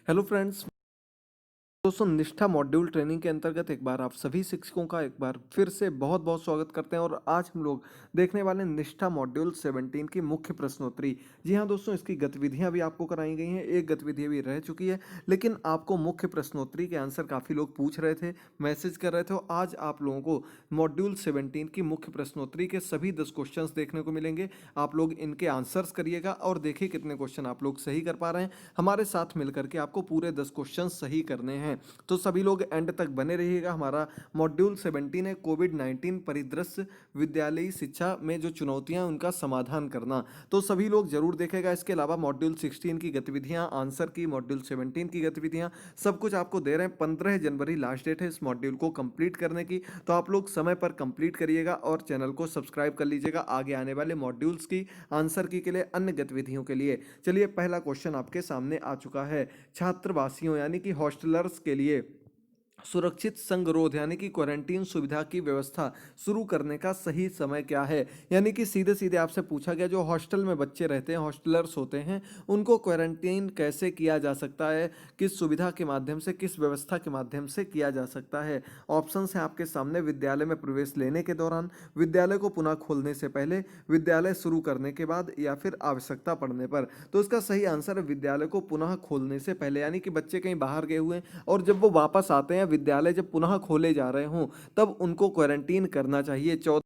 Hello friends. दोस्तों, निष्ठा module training के अंतर्गत एक बार आप सभी शिक्षकों का एक बार फिर से बहुत बहुत स्वागत करते हैं। और आज हम लोग देखने वाले हैं निष्ठा मॉड्यूल 17 की मुख्य प्रश्नोत्तरी। जी हाँ दोस्तों, इसकी गतिविधियां भी आपको कराई गई हैं, एक गतिविधि भी रह चुकी है, लेकिन आपको मुख्य प्रश्नोत्तरी के आंसर काफ़ी लोग पूछ रहे थे, मैसेज कर रहे थे। और आज आप लोगों को मॉड्यूल 17 की मुख्य प्रश्नोत्तरी के सभी 10 क्वेश्चन देखने को मिलेंगे। आप लोग इनके आंसर्स करिएगा और देखिए कितने क्वेश्चन आप लोग सही कर पा रहे हैं। हमारे साथ मिलकर के आपको पूरे 10 क्वेश्चन सही करने हैं, तो सभी लोग एंड तक बने रहिएगा। हमारा मॉड्यूल 17 है कोविड-19 परिदृश्य विद्यालयी शिक्षा में जो चुनौतियां उनका समाधान करना, तो सभी लोग जरूर देखेगा। इसके अलावा मॉड्यूल 16 की गतिविधियां, आंसर की, मॉड्यूल 17 की गतिविधियां, सब कुछ आपको दे रहे हैं। 15 जनवरी लास्ट डेट है इस मॉड्यूल को कंप्लीट करने की, तो आप लोग समय पर कंप्लीट करिएगा और चैनल को सब्सक्राइब कर लीजिएगा आगे आने वाले मॉड्यूल्स की, आंसर की के लिए, अन्य गतिविधियों के लिए। चलिए, पहला क्वेश्चन आपके सामने आ चुका है। छात्रवासियों यानी कि हॉस्टलर्स के लिए सुरक्षित संगरोध यानी कि क्वारंटीन सुविधा की व्यवस्था शुरू करने का सही समय क्या है। यानी कि सीधे सीधे आपसे पूछा गया, जो हॉस्टल में बच्चे रहते हैं, हॉस्टलर्स होते हैं, उनको क्वारंटीन कैसे किया जा सकता है, किस सुविधा के माध्यम से, किस व्यवस्था के माध्यम से किया जा सकता है। ऑप्शन है आपके सामने। विद्यालय में प्रवेश लेने के दौरान, विद्यालय को पुनः खोलने से पहले, विद्यालय शुरू करने के बाद, या फिर आवश्यकता पड़ने पर। तो इसका सही आंसर है विद्यालय को पुनः खोलने से पहले। यानी कि बच्चे कहीं बाहर गए हुए हैं और जब वो वापस आते हैं, विद्यालय जब पुनः खोले जा रहे हों, तब उनको क्वारंटीन करना चाहिए। 14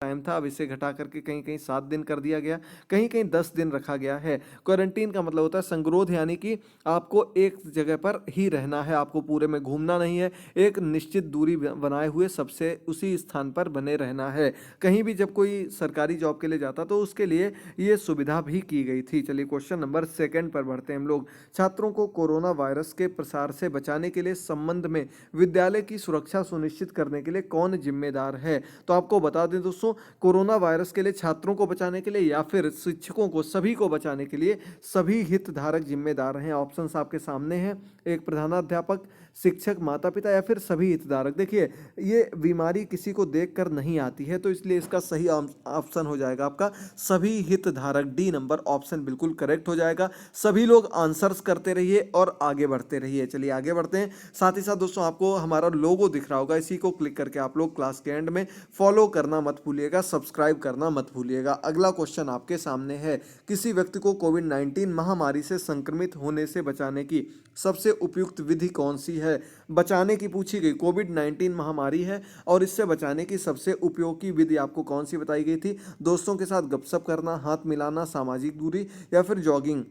टाइम था, अब इसे घटा करके कहीं कहीं 7 दिन कर दिया गया, कहीं कहीं 10 दिन रखा गया है। क्वारंटीन का मतलब होता है संगरोध, यानी कि आपको एक जगह पर ही रहना है, आपको पूरे में घूमना नहीं है, एक निश्चित दूरी बनाए हुए सबसे उसी स्थान पर बने रहना है। कहीं भी जब कोई सरकारी जॉब के लिए जाता तो उसके लिए ये सुविधा भी की गई थी। चलिए, क्वेश्चन नंबर 2 पर बढ़ते हैं हम लोग। छात्रों को कोरोना वायरस के प्रसार से बचाने के लिए संबंध में विद्यालय की सुरक्षा सुनिश्चित करने के लिए कौन जिम्मेदार है। तो आपको बता दें दोस्तों, कोरोना वायरस के लिए छात्रों को बचाने के लिए या फिर शिक्षकों को, सभी को बचाने के लिए सभी हितधारक जिम्मेदार हैं। ऑप्शंस आपके सामने हैं। एक प्रधानाध्यापक, शिक्षक, माता पिता, या फिर सभी हितधारक। देखिए, ये बीमारी किसी को देखकर नहीं आती है, तो इसलिए इसका सही ऑप्शन हो जाएगा आपका सभी हितधारक। डी नंबर ऑप्शन बिल्कुल करेक्ट हो जाएगा। सभी लोग आंसर्स करते रहिए और आगे बढ़ते रहिए। चलिए आगे बढ़ते हैं। साथ ही साथ दोस्तों, आपको हमारा लोगो दिख रहा होगा, इसी को क्लिक करके आप लोग क्लास के एंड में फॉलो करना मत भूलिएगा, सब्सक्राइब करना मत भूलिएगा। अगला क्वेश्चन आपके सामने है। किसी व्यक्ति को कोविड-19 महामारी से संक्रमित होने से बचाने की सबसे उपयुक्त विधि कौन सी है। बचाने की पूछी गई, कोविड-19 महामारी है और इससे बचाने की सबसे उपयोगी विधि आपको कौन सी बताई गई थी। दोस्तों के साथ गपशप करना, हाथ मिलाना, सामाजिक दूरी, या फिर जॉगिंग।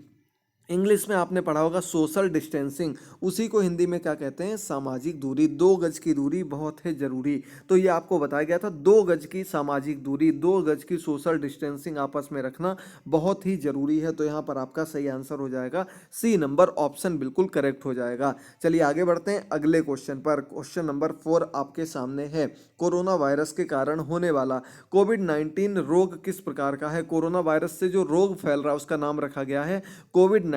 इंग्लिश में आपने पढ़ा होगा सोशल डिस्टेंसिंग, उसी को हिंदी में क्या कहते हैं, सामाजिक दूरी। 2 गज की दूरी बहुत है जरूरी, तो ये आपको बताया गया था। 2 गज की सामाजिक दूरी, 2 गज की सोशल डिस्टेंसिंग आपस में रखना बहुत ही जरूरी है। तो यहाँ पर आपका सही आंसर हो जाएगा सी नंबर ऑप्शन बिल्कुल करेक्ट हो जाएगा। चलिए आगे बढ़ते हैं अगले क्वेश्चन पर। क्वेश्चन नंबर 4 आपके सामने है। कोरोना वायरस के कारण होने वाला कोविड-19 रोग किस प्रकार का है। कोरोना वायरस से जो रोग फैल रहा है उसका नाम रखा गया है कोविड-19,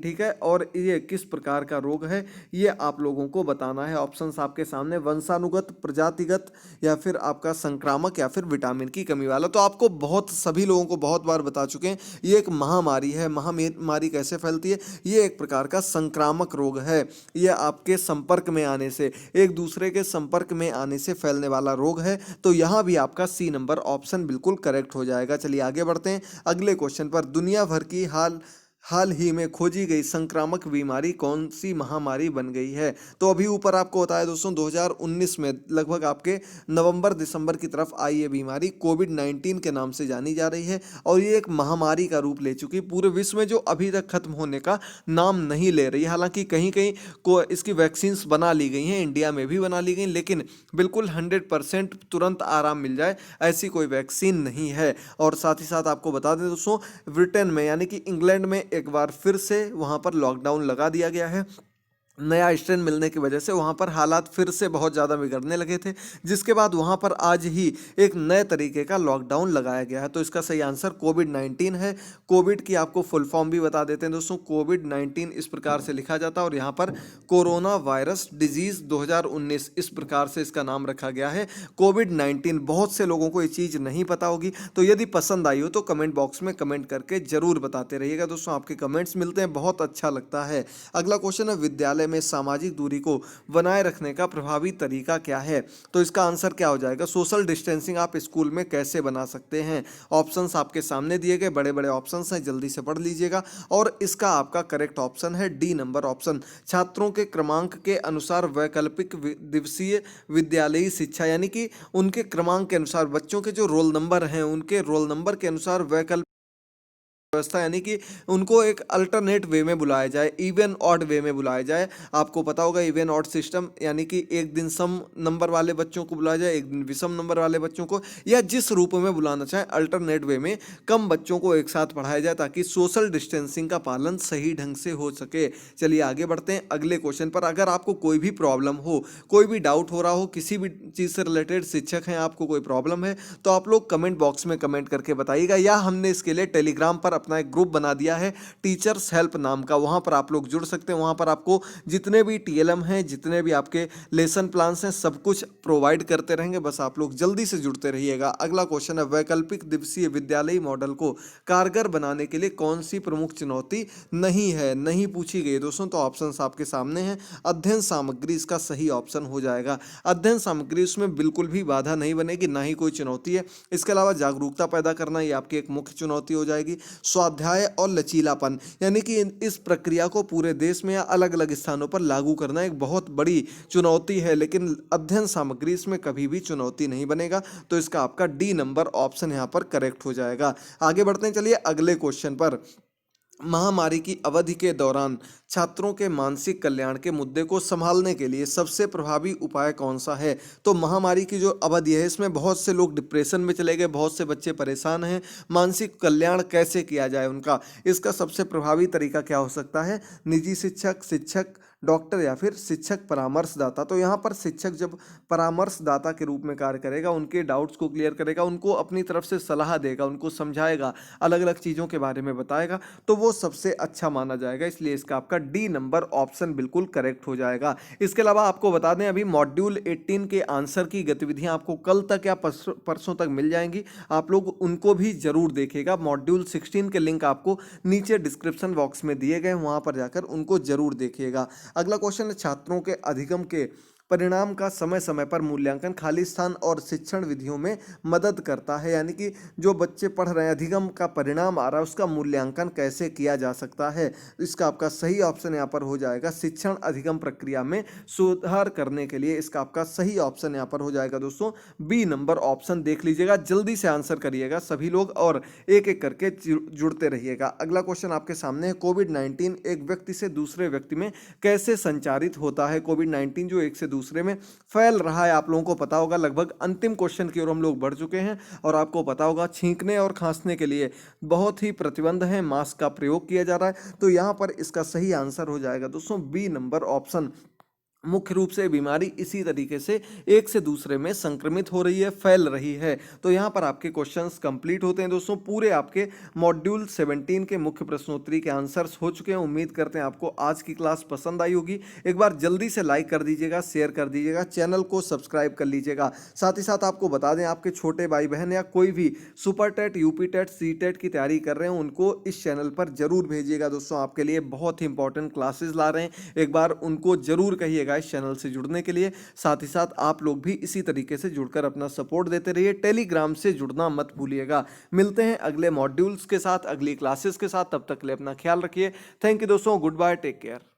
ठीक है। और ये किस प्रकार का रोग है, ये आप लोगों को बताना है। ऑप्शंस आपके सामने, वंशानुगत, प्रजातिगत, या फिर आपका संक्रामक, या फिर विटामिन की कमी वाला। तो आपको बहुत, सभी लोगों को बहुत बार बता चुके हैं, ये एक महामारी है। महामारी कैसे फैलती है, ये एक प्रकार का संक्रामक रोग है। ये आपके संपर्क में आने से, एक दूसरे के संपर्क में आने से फैलने वाला रोग है। तो यहाँ भी आपका सी नंबर ऑप्शन बिल्कुल करेक्ट हो जाएगा। चलिए आगे बढ़ते हैं अगले क्वेश्चन पर। दुनिया भर की हाल ही में खोजी गई संक्रामक बीमारी कौन सी महामारी बन गई है। तो अभी ऊपर आपको बताया दोस्तों, 2019 में लगभग आपके नवंबर दिसंबर की तरफ आई ये बीमारी, कोविड-19 के नाम से जानी जा रही है। और ये एक महामारी का रूप ले चुकी पूरे विश्व में, जो अभी तक खत्म होने का नाम नहीं ले रही है। हालांकि कहीं कहीं को इसकी वैक्सीन्स बना ली गई हैं, इंडिया में भी बना ली गई, लेकिन बिल्कुल 100% तुरंत आराम मिल जाए ऐसी कोई वैक्सीन नहीं है। और साथ ही साथ आपको बता दें दोस्तों, ब्रिटेन में यानी कि इंग्लैंड में एक बार फिर से वहां पर लॉकडाउन लगा दिया गया है। नया स्ट्रेन मिलने की वजह से वहाँ पर हालात फिर से बहुत ज़्यादा बिगड़ने लगे थे, जिसके बाद वहाँ पर आज ही एक नए तरीके का लॉकडाउन लगाया गया है। तो इसका सही आंसर कोविड-19 है। कोविड की आपको फुल फॉर्म भी बता देते हैं दोस्तों। कोविड-19 इस प्रकार से लिखा जाता है और यहाँ पर कोरोना वायरस डिजीज़ 2019 इस प्रकार से इसका नाम रखा गया है। कोविड-19 बहुत से लोगों को ये चीज़ नहीं पता होगी, तो यदि पसंद आई हो तो कमेंट बॉक्स में कमेंट करके ज़रूर बताते रहिएगा दोस्तों। आपके कमेंट्स मिलते हैं, बहुत अच्छा लगता है। अगला क्वेश्चन है, विद्यालय में सामाजिक दूरी को बनाए रखने का प्रभावी तरीका क्या है? तो इसका आंसर क्या हो जाएगा? सोशल डिस्टेंसिंग आप स्कूल में कैसे बना सकते हैं? ऑप्शंस आपके सामने दिए गए, बड़े बड़े ऑप्शंस हैं, जल्दी से पढ़ लीजिएगा। और इसका आपका करेक्ट ऑप्शन है डी नंबर ऑप्शन। छात्रों के क्रमांक के अनुसार वैकल्पिक दिवसीय विद्यालयी शिक्षा, यानी कि उनके क्रमांक के अनुसार बच्चों के जो रोल नंबर हैं उनके रोल नंबर के अनुसार वैकल्पिक व्यवस्था, यानी कि उनको एक अल्टरनेट वे में बुलाया जाए, इवन ऑड वे में बुलाया जाए। आपको पता होगा इवन ऑड सिस्टम, यानी कि एक दिन सम नंबर वाले बच्चों को बुलाया जाए, एक दिन विषम नंबर वाले बच्चों को, या जिस रूप में बुलाना चाहे अल्टरनेट वे में कम बच्चों को एक साथ पढ़ाया जाए ताकि सोशल डिस्टेंसिंग का पालन सही ढंग से हो सके। चलिए आगे बढ़ते हैं अगले क्वेश्चन पर। अगर आपको कोई भी प्रॉब्लम हो, कोई भी डाउट हो रहा हो, किसी भी चीज़ से रिलेटेड, शिक्षक हैं आपको कोई प्रॉब्लम है, तो आप लोग कमेंट बॉक्स में कमेंट करके बताइएगा, या हमने इसके लिए टेलीग्राम पर अपना एक ग्रुप बना दिया है टीचर्स हेल्प नाम का, वहां पर आप लोग जुड़ सकते हैं। वहां पर आपको जितने भी टीएलएम हैं, जितने भी आपके लेसन प्लान्स हैं, सब कुछ प्रोवाइड करते रहेंगे। बस आप लोग जल्दी से जुड़ते रहिएगा। अगला क्वेश्चन है, वैकल्पिक दिवसीय विद्यालयी मॉडल को कारगर बनाने के लिए कौन सी प्रमुख चुनौती नहीं है? नहीं पूछी गई दोस्तों, तो ऑप्शंस आपके सामने हैं। अध्ययन सामग्री इसका सही ऑप्शन हो जाएगा। अध्ययन सामग्री उसमें बिल्कुल भी बाधा नहीं बनेगी, ना ही कोई चुनौती है। इसके अलावा जागरूकता पैदा करना, ये आपकी एक मुख्य चुनौती हो जाएगी। स्वाध्याय और लचीलापन, यानी कि इस प्रक्रिया को पूरे देश में या अलग अलग स्थानों पर लागू करना एक बहुत बड़ी चुनौती है, लेकिन अध्ययन सामग्री इसमें कभी भी चुनौती नहीं बनेगा। तो इसका आपका डी नंबर ऑप्शन यहाँ पर करेक्ट हो जाएगा। आगे बढ़ते हैं, चलिए अगले क्वेश्चन पर। महामारी की अवधि के दौरान छात्रों के मानसिक कल्याण के मुद्दे को संभालने के लिए सबसे प्रभावी उपाय कौन सा है? तो महामारी की जो अवधि है इसमें बहुत से लोग डिप्रेशन में चले गए, बहुत से बच्चे परेशान हैं। मानसिक कल्याण कैसे किया जाए उनका, इसका सबसे प्रभावी तरीका क्या हो सकता है? निजी शिक्षक, शिक्षक, डॉक्टर या फिर शिक्षक परामर्शदाता। तो यहाँ पर शिक्षक जब परामर्शदाता के रूप में कार्य करेगा, उनके डाउट्स को क्लियर करेगा, उनको अपनी तरफ से सलाह देगा, उनको समझाएगा, अलग अलग चीज़ों के बारे में बताएगा, तो वो सबसे अच्छा माना जाएगा। इसलिए इसका आपका डी नंबर ऑप्शन बिल्कुल करेक्ट हो जाएगा। इसके अलावा आपको बता दें, अभी मॉड्यूल 18 के आंसर की गतिविधियां आपको कल तक या परसों तक मिल जाएंगी। आप लोग उनको भी जरूर देखिएगा। मॉड्यूल 16 के लिंक आपको नीचे डिस्क्रिप्शन बॉक्स में दिए गए, वहां पर जाकर उनको जरूर देखिएगा। अगला क्वेश्चन है, छात्रों के अधिगम के परिणाम का समय समय पर मूल्यांकन खाली स्थान और शिक्षण विधियों में मदद करता है, यानी कि जो बच्चे पढ़ रहे हैं, अधिगम का परिणाम आ रहा है, उसका मूल्यांकन कैसे किया जा सकता है? इसका आपका सही ऑप्शन यहाँ पर हो जाएगा शिक्षण अधिगम प्रक्रिया में सुधार करने के लिए। इसका आपका सही ऑप्शन यहाँ पर हो जाएगा दोस्तों बी नंबर ऑप्शन। देख लीजिएगा, जल्दी से आंसर करिएगा सभी लोग और एक एक करके जुड़ते रहिएगा। अगला क्वेश्चन आपके सामने है, कोविड-19 एक व्यक्ति से दूसरे व्यक्ति में कैसे संचारित होता है? कोविड-19 जो एक से दूसरे में फैल रहा है, आप लोगों को पता होगा। लगभग अंतिम क्वेश्चन की ओर हम लोग बढ़ चुके हैं और आपको पता होगा छींकने और खांसने के लिए बहुत ही प्रतिबंध है, मास्क का प्रयोग किया जा रहा है। तो यहाँ पर इसका सही आंसर हो जाएगा दोस्तों बी नंबर ऑप्शन। मुख्य रूप से बीमारी इसी तरीके से एक से दूसरे में संक्रमित हो रही है, फैल रही है। तो यहाँ पर आपके क्वेश्चंस कंप्लीट होते हैं दोस्तों। पूरे आपके मॉड्यूल 17 के मुख्य प्रश्नोत्तरी के आंसर्स हो चुके हैं। उम्मीद करते हैं आपको आज की क्लास पसंद आई होगी। एक बार जल्दी से लाइक कर दीजिएगा, शेयर कर दीजिएगा, चैनल को सब्सक्राइब कर लीजिएगा। साथ ही साथ आपको बता दें, आपके छोटे भाई बहन या कोई भी super TET, UP TET, C TET की तैयारी कर रहे हैं, उनको इस चैनल पर जरूर भेजिएगा दोस्तों। आपके लिए बहुत ही इंपॉर्टेंट क्लासेस ला रहे हैं, एक बार उनको जरूर कहिएगा इस चैनल से जुड़ने के लिए। साथ ही साथ आप लोग भी इसी तरीके से जुड़कर अपना सपोर्ट देते रहिए। टेलीग्राम से जुड़ना मत भूलिएगा। मिलते हैं अगले मॉड्यूल्स के साथ, अगली क्लासेस के साथ। तब तक के लिए अपना ख्याल रखिए। थैंक यू दोस्तों, गुड बाय, टेक केयर।